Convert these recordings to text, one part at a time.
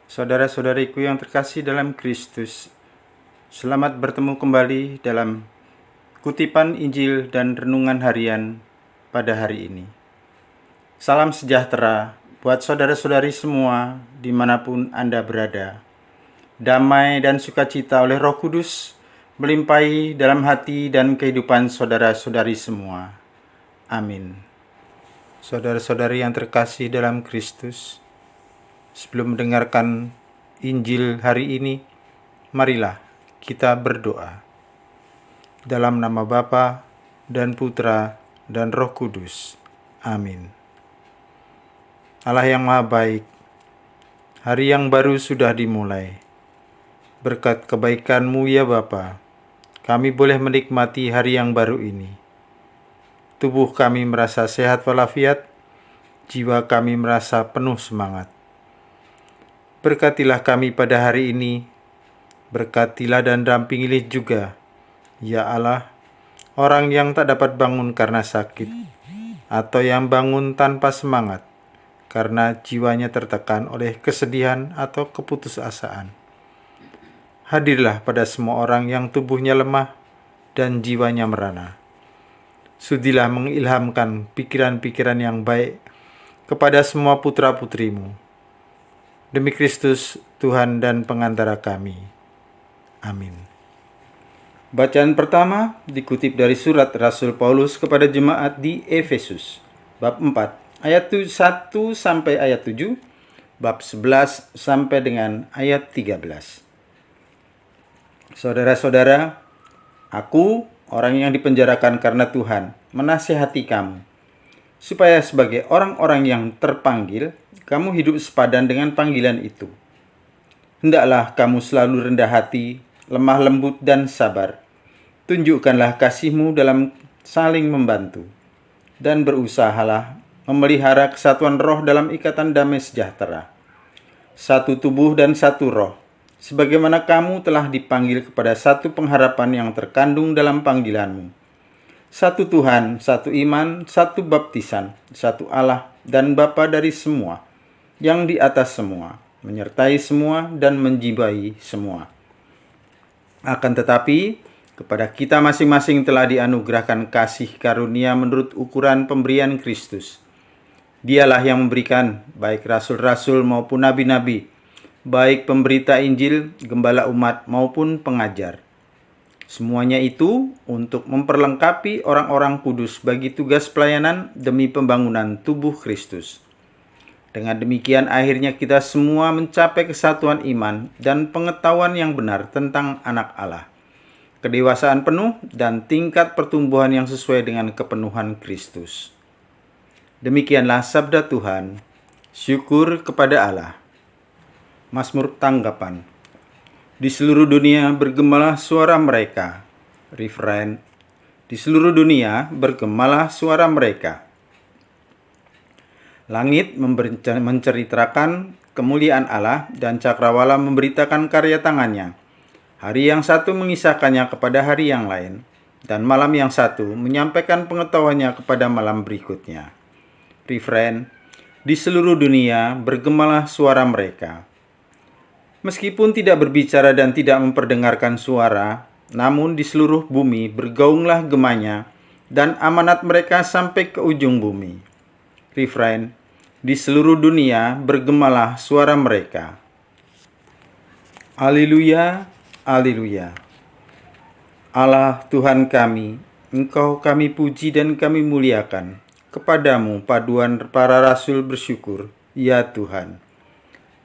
Saudara-saudariku yang terkasih dalam Kristus, selamat bertemu kembali dalam kutipan Injil dan renungan harian pada hari ini. Salam sejahtera buat saudara-saudari semua dimanapun Anda berada. Damai dan sukacita oleh Roh Kudus melimpahi dalam hati dan kehidupan saudara-saudari semua. Amin. Saudara-saudari yang terkasih dalam Kristus, sebelum mendengarkan Injil hari ini, marilah kita berdoa. Dalam nama Bapa dan Putra dan Roh Kudus. Amin. Allah yang Maha Baik, hari yang baru sudah dimulai. Berkat kebaikan-Mu ya Bapa, kami boleh menikmati hari yang baru ini. Tubuh kami merasa sehat walafiat, jiwa kami merasa penuh semangat. Berkatilah kami pada hari ini, berkatilah dan dampingilah juga, ya Allah, orang yang tak dapat bangun karena sakit, atau yang bangun tanpa semangat, karena jiwanya tertekan oleh kesedihan atau keputusasaan. Hadirlah pada semua orang yang tubuhnya lemah dan jiwanya merana. Sudilah mengilhamkan pikiran-pikiran yang baik kepada semua putra-putrimu. Demi Kristus, Tuhan dan pengantara kami. Amin. Bacaan pertama dikutip dari surat Rasul Paulus kepada jemaat di Efesus, bab 4, ayat 1 sampai ayat 7, bab 11 sampai dengan ayat 13. Saudara-saudara, aku, orang yang dipenjarakan karena Tuhan, menasihati kamu, supaya sebagai orang-orang yang terpanggil, kamu hidup sepadan dengan panggilan itu. Hendaklah kamu selalu rendah hati, lemah lembut dan sabar. Tunjukkanlah kasih-Mu dalam saling membantu, dan berusahalah memelihara kesatuan roh dalam ikatan damai sejahtera. Satu tubuh dan satu roh, sebagaimana kamu telah dipanggil kepada satu pengharapan yang terkandung dalam panggilan-Mu. Satu Tuhan, satu iman, satu baptisan, satu Allah dan Bapa dari semua, yang di atas semua, menyertai semua dan menjibai semua. Akan tetapi, kepada kita masing-masing telah dianugerahkan kasih karunia menurut ukuran pemberian Kristus. Dialah yang memberikan, baik rasul-rasul maupun nabi-nabi, baik pemberita Injil, gembala umat maupun pengajar. Semuanya itu untuk memperlengkapi orang-orang kudus bagi tugas pelayanan demi pembangunan tubuh Kristus. Dengan demikian akhirnya kita semua mencapai kesatuan iman dan pengetahuan yang benar tentang anak Allah, kedewasaan penuh dan tingkat pertumbuhan yang sesuai dengan kepenuhan Kristus. Demikianlah sabda Tuhan. Syukur kepada Allah. Mazmur tanggapan. Di seluruh dunia bergemalah suara mereka. Refrain. Di seluruh dunia bergemalah suara mereka. Langit menceritakan kemuliaan Allah dan cakrawala memberitakan karya tangannya. Hari yang satu mengisahkannya kepada hari yang lain, dan malam yang satu menyampaikan pengetahuannya kepada malam berikutnya. Refrain. Di seluruh dunia bergemalah suara mereka. Meskipun tidak berbicara dan tidak memperdengarkan suara, namun di seluruh bumi bergaunglah gemanya, dan amanat mereka sampai ke ujung bumi. Refrain. Di seluruh dunia bergemalah suara mereka. Haleluya, haleluya. Allah Tuhan kami, Engkau kami puji dan kami muliakan. Kepadamu paduan para rasul bersyukur, ya Tuhan.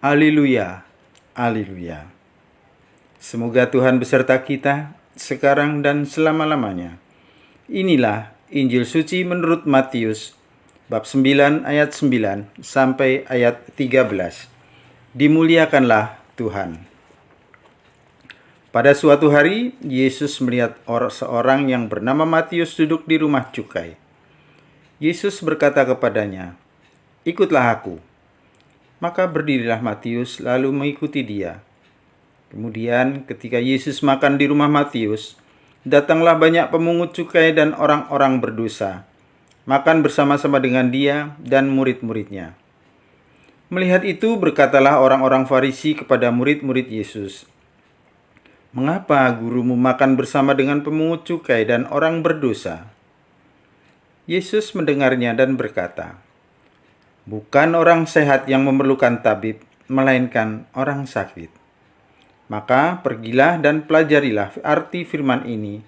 Haleluya, haleluya. Semoga Tuhan beserta kita sekarang dan selama-lamanya. Inilah Injil suci menurut Matius, bab 9 ayat 9 sampai ayat 13. Dimuliakanlah Tuhan. Pada suatu hari, Yesus melihat seorang yang bernama Matius duduk di rumah cukai. Yesus berkata kepadanya, "Ikutlah aku." Maka berdirilah Matius lalu mengikuti dia. Kemudian ketika Yesus makan di rumah Matius, datanglah banyak pemungut cukai dan orang-orang berdosa, makan bersama-sama dengan dia dan murid-muridnya. Melihat itu, berkatalah orang-orang Farisi kepada murid-murid Yesus, "Mengapa gurumu makan bersama dengan pemungut cukai dan orang berdosa?" Yesus mendengarnya dan berkata, "Bukan orang sehat yang memerlukan tabib, melainkan orang sakit. Maka pergilah dan pelajarilah arti firman ini.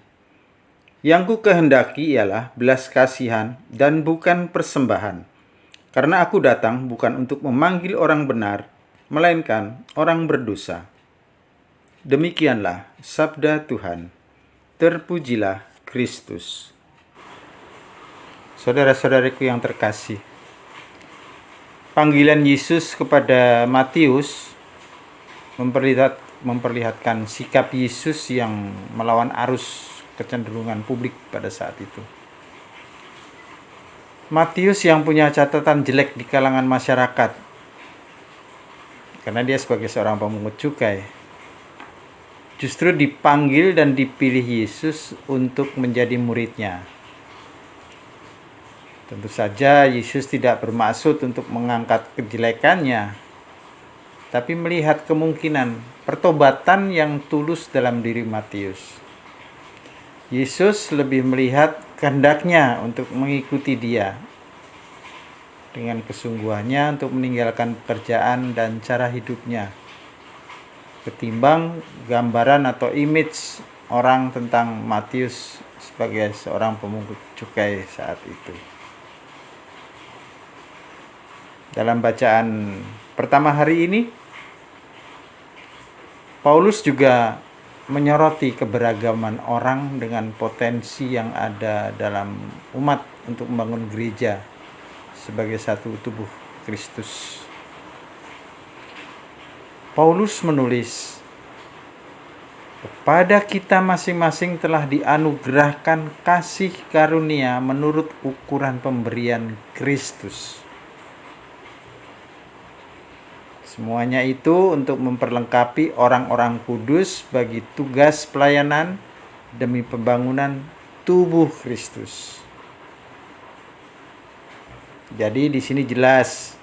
Yang ku kehendaki ialah belas kasihan dan bukan persembahan. Karena aku datang bukan untuk memanggil orang benar, melainkan orang berdosa." Demikianlah sabda Tuhan. Terpujilah Kristus. Saudara-saudariku yang terkasih, panggilan Yesus kepada Matius memperlihatkan sikap Yesus yang melawan arus kecenderungan publik pada saat itu. Matius yang punya catatan jelek di kalangan masyarakat karena dia sebagai seorang pemungut cukai, justru dipanggil dan dipilih Yesus untuk menjadi muridnya. Tentu saja Yesus tidak bermaksud untuk mengangkat kejelekannya, tapi melihat kemungkinan pertobatan yang tulus dalam diri Matius. Yesus lebih melihat kehendaknya untuk mengikuti dia dengan kesungguhannya untuk meninggalkan pekerjaan dan cara hidupnya, ketimbang gambaran atau image orang tentang Matius sebagai seorang pemungut cukai saat itu. Dalam bacaan pertama hari ini, Paulus juga menyoroti keberagaman orang dengan potensi yang ada dalam umat untuk membangun gereja sebagai satu tubuh Kristus. Paulus menulis, "Kepada kita masing-masing telah dianugerahkan kasih karunia menurut ukuran pemberian Kristus." Semuanya itu untuk memperlengkapi orang-orang kudus bagi tugas pelayanan demi pembangunan tubuh Kristus. Jadi di sini jelas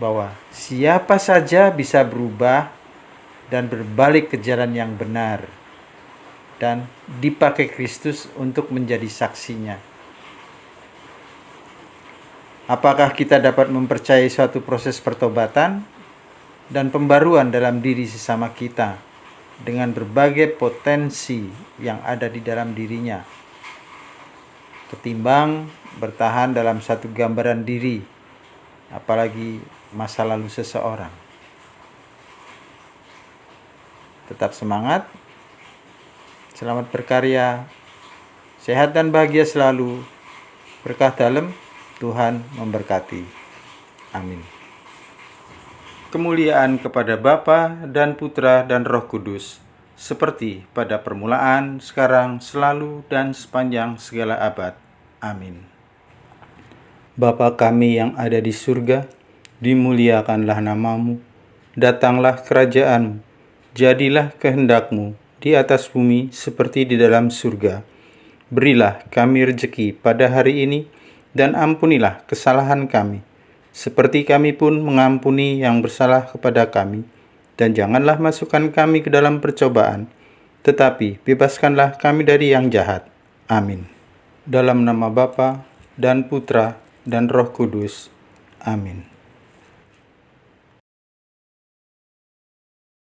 bahwa siapa saja bisa berubah dan berbalik ke jalan yang benar dan dipakai Kristus untuk menjadi saksinya. Apakah kita dapat mempercayai suatu proses pertobatan dan pembaruan dalam diri sesama kita dengan berbagai potensi yang ada di dalam dirinya, ketimbang bertahan dalam satu gambaran diri, apalagi masa lalu seseorang? Tetap semangat, selamat berkarya, sehat dan bahagia selalu, berkah dalam, Tuhan memberkati. Amin. Kemuliaan kepada Bapa dan Putra dan Roh Kudus, seperti pada permulaan, sekarang, selalu, dan sepanjang segala abad. Amin. Bapa kami yang ada di surga, dimuliakanlah namamu, datanglah kerajaan-mu, jadilah kehendak-mu di atas bumi seperti di dalam surga. Berilah kami rejeki pada hari ini, dan ampunilah kesalahan kami, seperti kami pun mengampuni yang bersalah kepada kami. Dan janganlah masukkan kami ke dalam percobaan, tetapi bebaskanlah kami dari yang jahat. Amin. Dalam nama Bapa dan Putra dan Roh Kudus. Amin.